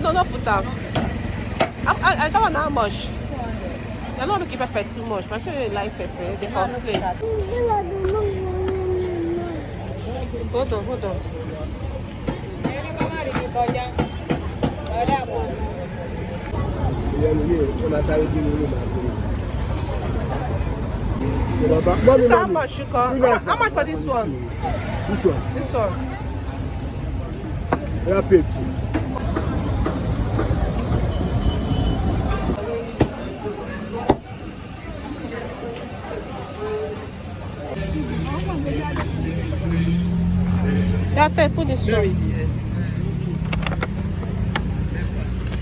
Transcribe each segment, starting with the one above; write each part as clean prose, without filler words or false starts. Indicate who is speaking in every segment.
Speaker 1: No, no put down. I don't want how much. I don't want to keep pepper too much. I'm sure you like pepper. They complain. Hold on, hold on. This how much you call? How much for this one?
Speaker 2: This one?
Speaker 1: This one.
Speaker 2: Yeah, pay too.
Speaker 1: Yeah, take put this one.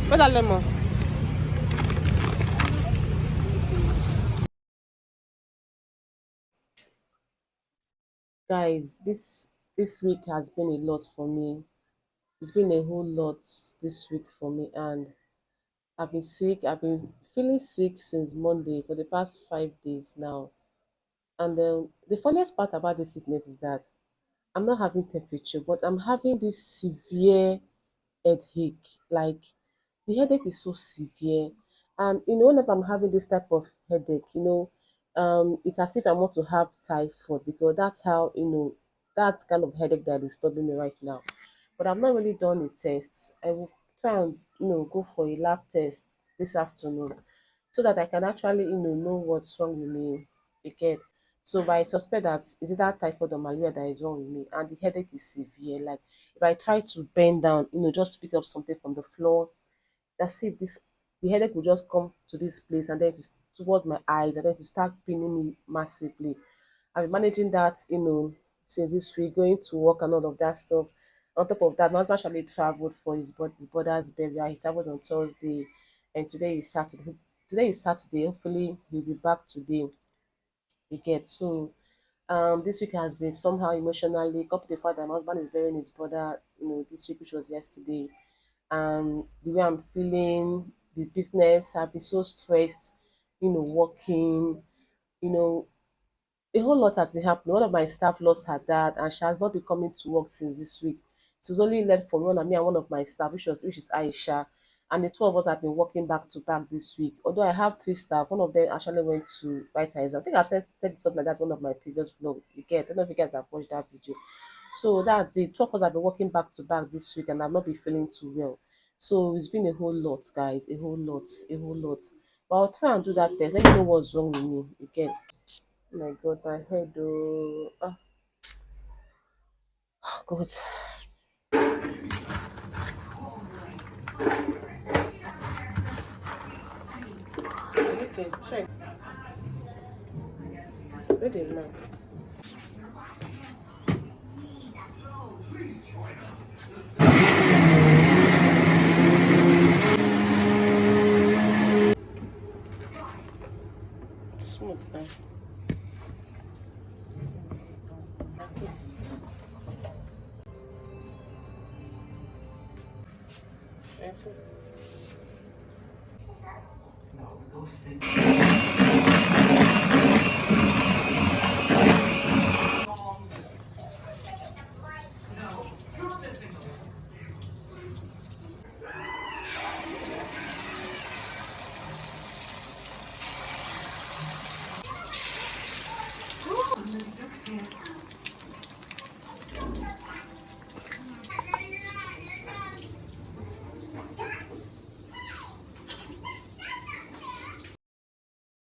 Speaker 1: Put that lemon. Guys, this week has been a lot for me. It's been a whole lot this week for me, and I've been sick. I've been feeling sick since Monday for the past 5 days now. And the funniest part about this sickness is that I'm not having temperature, but I'm having this severe headache. Like the headache is so severe, and whenever I'm having this type of headache, it's as if I want to have typhoid because that's how that kind of headache that is disturbing me right now. But I've not really done a test. I will try and go for a lab test this afternoon so that I can actually know what's wrong with me again. So I suspect that is it that typhoid or malaria that is wrong with me, and the headache is severe. Like if I try to bend down, just to pick up something from the floor, that's it. The headache will just come to this place and then it's toward my eyes and then to start pinning me massively. I've been managing that, since this week, going to work and all of that stuff. On top of that, my husband actually traveled for his brother's burial. He traveled on Thursday, and today is Saturday. Today is Saturday. Hopefully, he'll be back today. You get so. This week has been somehow emotionally. Coupled with the fact that my husband is burying his brother, this week, which was yesterday. The way I'm feeling, the business, I've been so stressed, working, you know, a whole lot has been happening. One of my staff lost her dad, and she has not been coming to work since this week. She was only left for one of me and one of my staff, which is Aisha, and the two of us have been working back to back this week. Although I have three staff, one of them actually went to write her exam. I think I've said something like that in one of my previous vlog. I don't know if you guys have watched that video. So that the two of us have been working back to back this week, and I've not been feeling too well. So it's been a whole lot, guys, a whole lot. But I'll try and do that test. Let me know what's wrong with me again. Oh my God, my head, oh, God. Okay, check. Where the man? Smooth, man. Careful.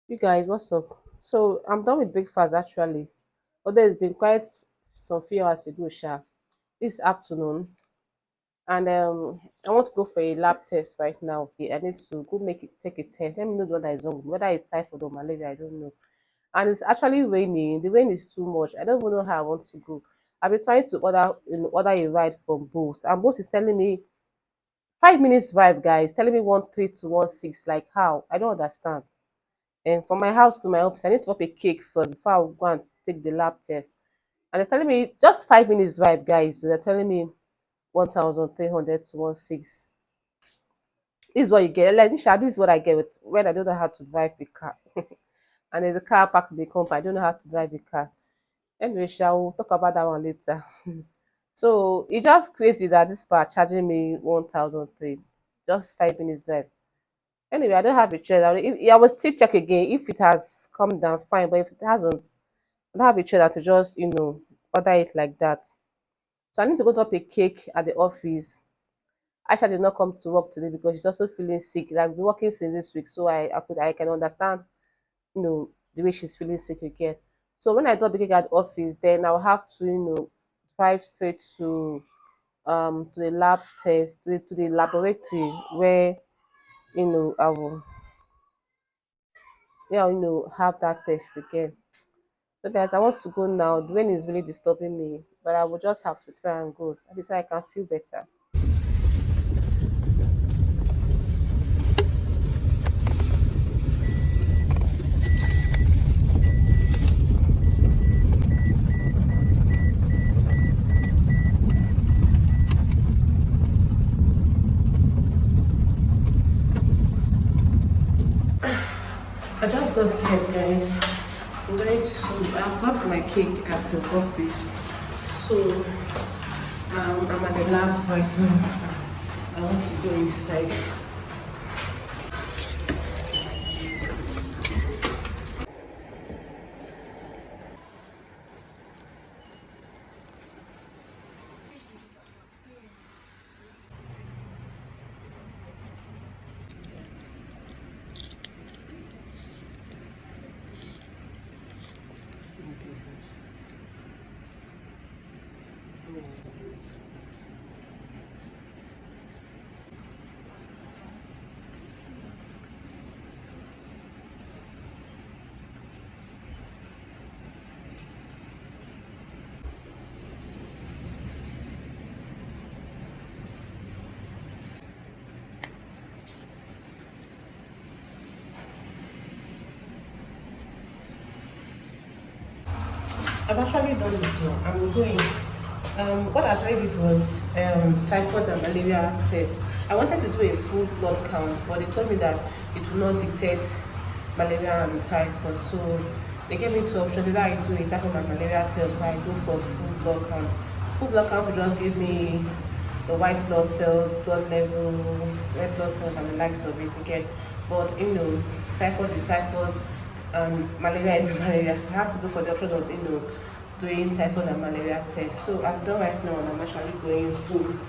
Speaker 1: You guys, what's up? So I'm done with breakfast actually. Although it's been quite some few hours ago, this afternoon, and I want to go for a lab test right now. I need to go take a test. Let me know what is wrong, whether it's typhoid or malaria. I don't know. And it's actually raining. The rain is too much. I don't even know how I want to go. I've been trying to order a ride from Boost, and Boost is telling me 5 minutes drive, guys. Telling me 13 to 16. Like how? I don't understand. And from my house to my office, I need to drop a cake first before I go and take the lab test. And they're telling me just 5 minutes drive, guys. So they're telling me 1,300 to 16. This is what you get. Like Nisha, this is what I get when I don't know how to drive the car. And there's a car parked in the compound. I don't know how to drive the car. Anyway, shall we'll talk about that one later. So it's just crazy that this part charging me 1,003, just 5 minutes drive. Anyway, I don't have a choice. I will still check again if it has come down fine, but if it hasn't, I don't have a choice to just order it like that. So I need to go drop a cake at the office. Aisha did not come to work today because she's also feeling sick. I've been working since this week, so I can understand the way she's feeling sick again. So when I drop the cake at the office, then I'll have to drive straight to the lab test to the laboratory where I will have that test again. So guys, I want to go now. The rain is really disturbing me, but I will just have to try and go. At least I can feel better. I just got here, guys. I've got my cake at the office. So I'm at the lab right now. I want to go inside. I've actually done it too. I'm doing. What I actually did was typhoid and malaria test. I wanted to do a full blood count, but they told me that it will not detect malaria and typhoid. So they gave me two options. Either I do a typhoid and malaria test, or I go for full blood count. Full blood count will just give me the white blood cells, blood level, red blood cells, and the likes of it again. But typhoid is typhoid, malaria is malaria. So I had to go for the option of doing typhoid and malaria test. So I'm done right now, and I'm actually going home.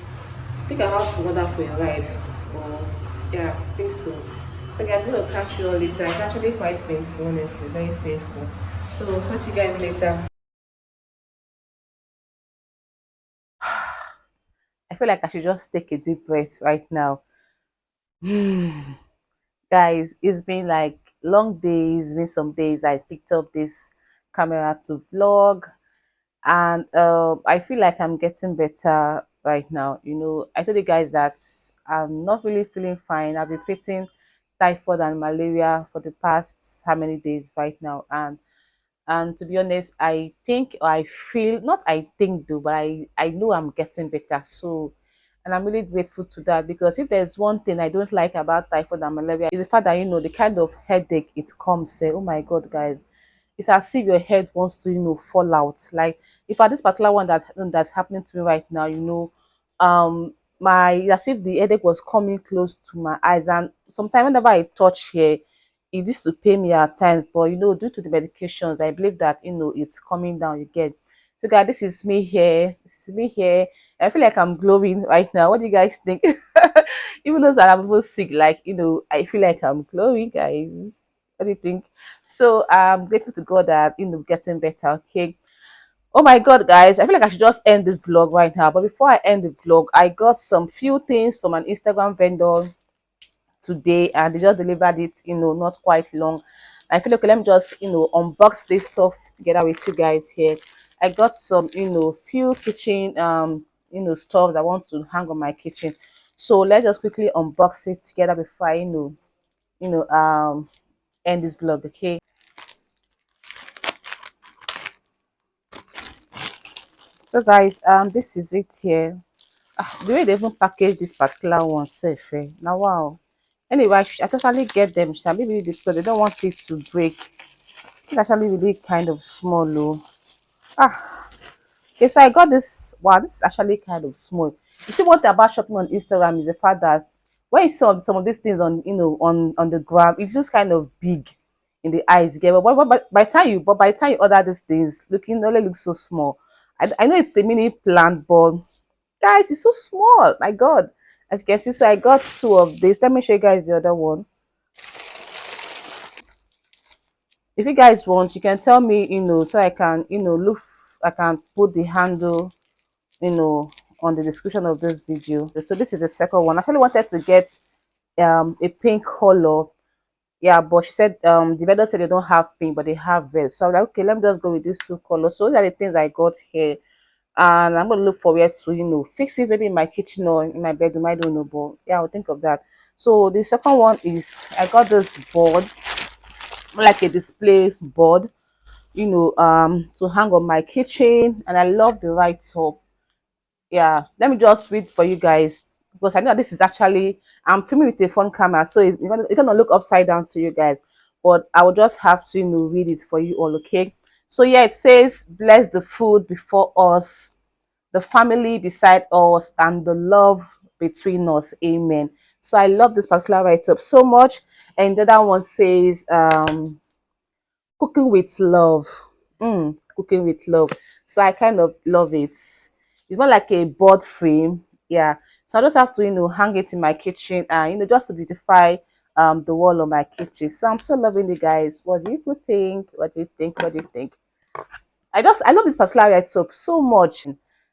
Speaker 1: I think I have to order for a ride, or yeah, I think so. So guys, I'm gonna catch you all later. It's actually quite painful, honestly, very painful. So talk to you guys later. I feel like I should just take a deep breath right now. Guys, it's been like long days, it's been some days I picked up this camera to vlog, and I feel like I'm getting better right now. I told you guys that I'm not really feeling fine. I've been treating typhoid and malaria for the past how many days right now, and to be honest, I think, or I feel, not I think though, but I know I'm getting better. So, and I'm really grateful to that, because if there's one thing I don't like about typhoid and malaria is the fact that the kind of headache it comes. Oh my god, guys, it's as if your head wants to fall out. Like, if at this particular one that's happening to me right now, my as if the headache was coming close to my eyes, and sometimes whenever I touch here, it used to pain me at times. But due to the medications, I believe that it's coming down again. So guys, this is me here. This is me here. I feel like I'm glowing right now. What do you guys think? Even though I'm even sick, like I feel like I'm glowing, guys. What do you think? So I'm grateful to God that getting better. Okay. Oh my god, guys, I feel like I should just end this vlog right now. But before I end the vlog, I got some few things from an Instagram vendor today, and they just delivered it, not quite long. I feel like, okay, let me just unbox this stuff together with you guys here. I got some few kitchen stuff that I want to hang on my kitchen. So let's just quickly unbox it together before I you know um end this vlog. Okay. So guys, this is it here. The way they even package this particular one safe, now wow. Anyway, I totally get them, sha. Maybe because they don't want it to break. It's actually really kind of small, though. Ah, okay, so I got this. Wow, this is actually kind of small. You see, what about shopping on Instagram is the fact that when you see some of these things on, on the gram, it feels kind of big in the eyes. Yeah, but by the time you order these things, looking only looks so small. I know it's a mini plant, but guys, it's so small. My God, as you can see, so I got two of this. Let me show you guys the other one. If you guys want, you can tell me, so I can, look. I can put the handle, on the description of this video. So this is the second one. I actually wanted to get a pink color. Yeah, but she said the vendor said they don't have pink, but they have red. So I was like, okay, let me just go with these two colors. So those are the things I got here. And I'm gonna look for where to, fix it maybe in my kitchen or in my bedroom. I don't know, but yeah, I'll think of that. So the second one is I got this board, like a display board, to hang on my kitchen, and I love the right top. Yeah, let me just read for you guys because I know this is actually I'm filming with a phone camera, so it's gonna look upside down to you guys. But I will just have to read it for you all, okay? So yeah, it says, "Bless the food before us, the family beside us, and the love between us. Amen." So I love this particular write up so much. And the other one says, cooking with love. Cooking with love. So I kind of love it. It's more like a board frame. Yeah. So I just have to, hang it in my kitchen and, just to beautify the wall of my kitchen. So I'm so loving it, guys. What do you people think? What do you think? What do you think? I love this particular red soap so much.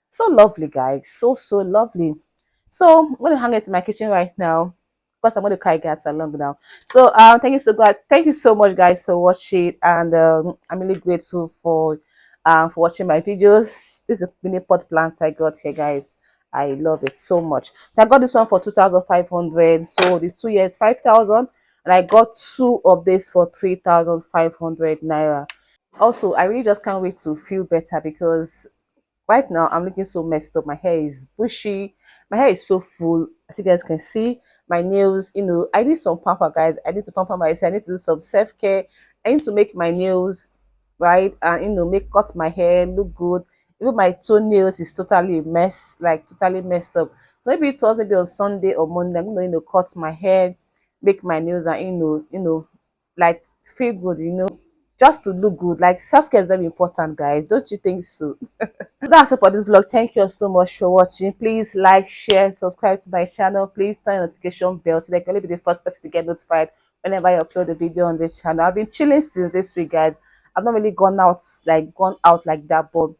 Speaker 1: So lovely, guys. So lovely. So I'm gonna hang it in my kitchen right now because I'm gonna carry gas along now. So thank you so much, guys, for watching, and I'm really grateful for watching my videos. This is a mini pot plant I got here, guys. I love it so much. So I got this one for 2,500. So the 2 years 5,000, and I got two of this for 3,500 naira. Also, I really just can't wait to feel better because right now I'm looking so messed up. My hair is bushy, my hair is so full. As you guys can see, my nails, I need some pamper, guys. I need to pamper myself. I need to do some self-care. I need to make my nails right and make cut my hair look good. Even my toenails is totally a mess, like totally messed up. So maybe it was maybe on Sunday or Monday, I'm gonna cut my hair, make my nails, and like feel good, just to look good. Like self-care is very important, guys. Don't you think so? That's it for this vlog. Thank you so much for watching. Please like, share, subscribe to my channel. Please turn on the notification bell so that you can only be the first person to get notified whenever I upload a video on this channel. I've been chilling since this week, guys. I've not really gone out like that, but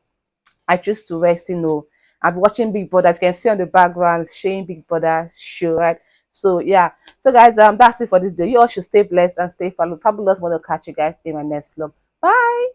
Speaker 1: I choose to rest. I've been watching Big Brother. As you can see on the background, showing Big Brother show, right? So yeah. So guys, that's it for this video. You all should stay blessed and stay fabulous. Want to catch you guys in my next vlog. Bye.